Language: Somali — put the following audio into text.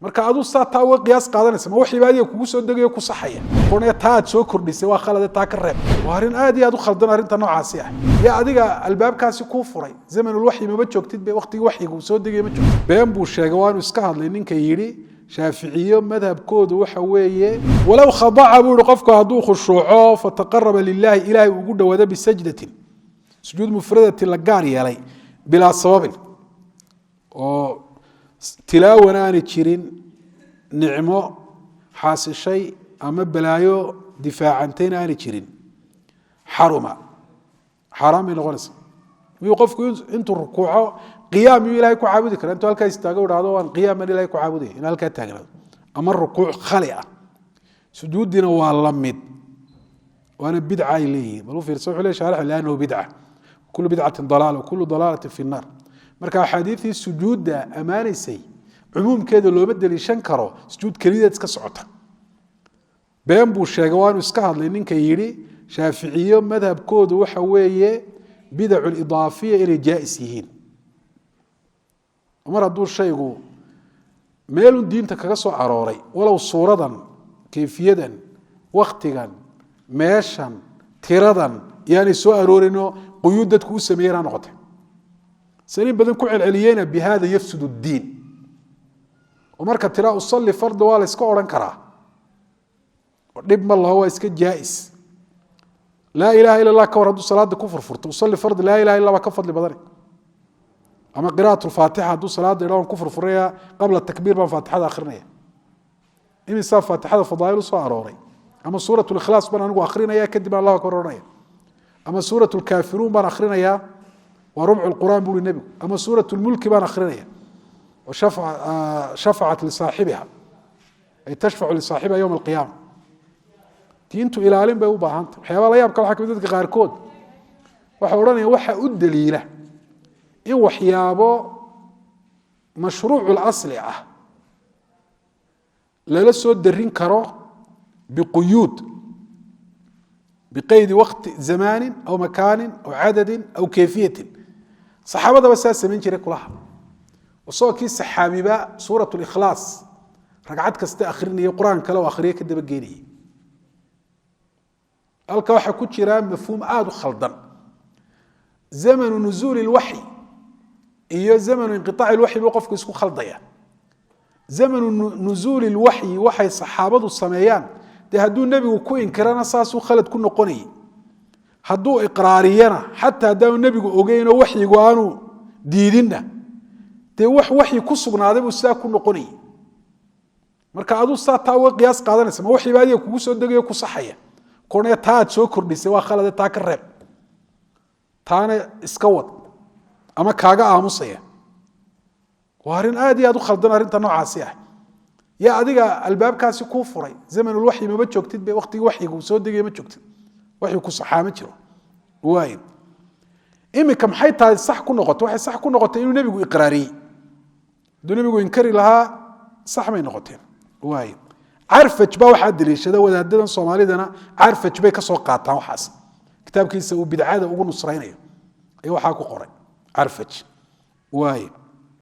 marka adu saataa uga qiyaas qaadanaysa ma wixii baadiya kugu soo degayo ku saxaya qoonaya taad soo kordhisay waa khalad taa ka reeb waa arin aad iyo aad u khaldan arinta noocaasi ah ya adiga albaabkaasi ku furay zamanul wahyi ma joogtid be waqtiga wahyigu soo degay ma joogtid been buu sheegay waanu iska hadlay ninka yiri shaafiiciyo madhabkoodu waxa weeye walaw khada'a buu qofku haduu khushuuco fataqarraba lillahi ilahi ugu dhawaada bisajdatin sujuud mufradati la gaar yeelay bila sabab oo tilaawana aan jirin nicmo xaasishay ama balaayo difaacanteena aan jirin xaruma xaraam noqonaysa wuu qofku intuu rukuuco qiyaam ilaahay ku caabudi kara intuu halka istaago wadaado waan qiyaam ilaahay ku caabuday in halka taagnaado ama rukuuc khali ah sujuudina waa lamid waana bid'a ilayhi bal fiirso xulay sharax laano bid'a kullu bid'atin dalaal wa kullu dalalatin fi an-nar marka xadiithii sujuuda amaanaysay umumkeeda loo bedeliishan karo sujuud kaliya iska socota been buu sheegay waanu iska hadlay ninka yiri shaafiiciyo madhabkoodu waxa weeye bid'u idaafiya ila jaa'is yihiin umar haduu shaygu meel diinta kaga soo arooray walaw suuradan kayfiyadan waqtigan meeshan tiradan yaani soo aroorino quyudadku u sameeyana noqotay سنين بدن كعل علينا بهذا يفسد الدين ومركا ترى أصلي فرض ولا إسكا أوران كرا ونبما الله هو إسكا جائز لا إله إلا الله كور هدو صلاة كفر فرط أصلي فرض لا إله إلا الله كفر لبدرك أما قراءة الفاتحة هدو صلاة إلهون كفر فرية قبل التكبير من فاتحة آخرنا إن صار فاتحة فضائل وصاروري أما سورة الإخلاص بنا نقول آخرين يا كدب الله كورنا أما سورة الكافرون بنا آخرين يا وربع القرآن بول النبي أما سورة الملك بان أخرينها وشفعت لصاحبها أي تشفع لصاحبها يوم القيامة تينتو إلى علم بيوبا هانت حيوان لا يبقى الحكم ذاتك غير كود وحوراني وحا الدليلة إن وحيابه مشروع الأصلعة لا لسو الدرين كرو بقيود بقيد وقت زمان أو مكان أو عدد أو كيفية صحابة بس من جري كلها وصو كي صحابي بقى سورة الإخلاص ركعت كست آخرني القرآن كلا وآخرية كده بجيني الكواحد كتير مفهوم عاد خلطا زمن نزول الوحي هي زمن انقطاع الوحي بوقف كسكو خلطية زمن نزول الوحي وحي صحابة السميان ده هدو النبي وكو إنكرنا ساسو خلد كن قني هدو إقرارينا حتى هدو النبي وقينا وحي وانو ديدنا ده وحي كسبنا هذا بسا كن قني marka adu saata uga qiyaas qaadanaysa ma wixii baadiya kugu soo degayo ku saxaya koonaya taad soo kordhisay waa khalad taa ka reeb taana iska wad ama kaaga aamusaya waa arin aad iyo aad u khaldan arinta noocaasi ah يا أديك الباب كاسي كوفري زمن الوحي ما بتشوكتد بوقت وحي وسودي ما تشوكتد وحي كصحة ما تشرو وايد إما كم حيت هذا صح كل نقطة واحد صح كل نقطة إنه نبي إقراري دون نبي إنكر لها صح ما نقطتين وايد عارف تبى واحد ليش هذا وده عندنا الصومالي ده أنا عارف تبى كسوقات وحاس كتاب كيس وبدعاء وقول نصرين أيوة حاكو قري عارفتش وايد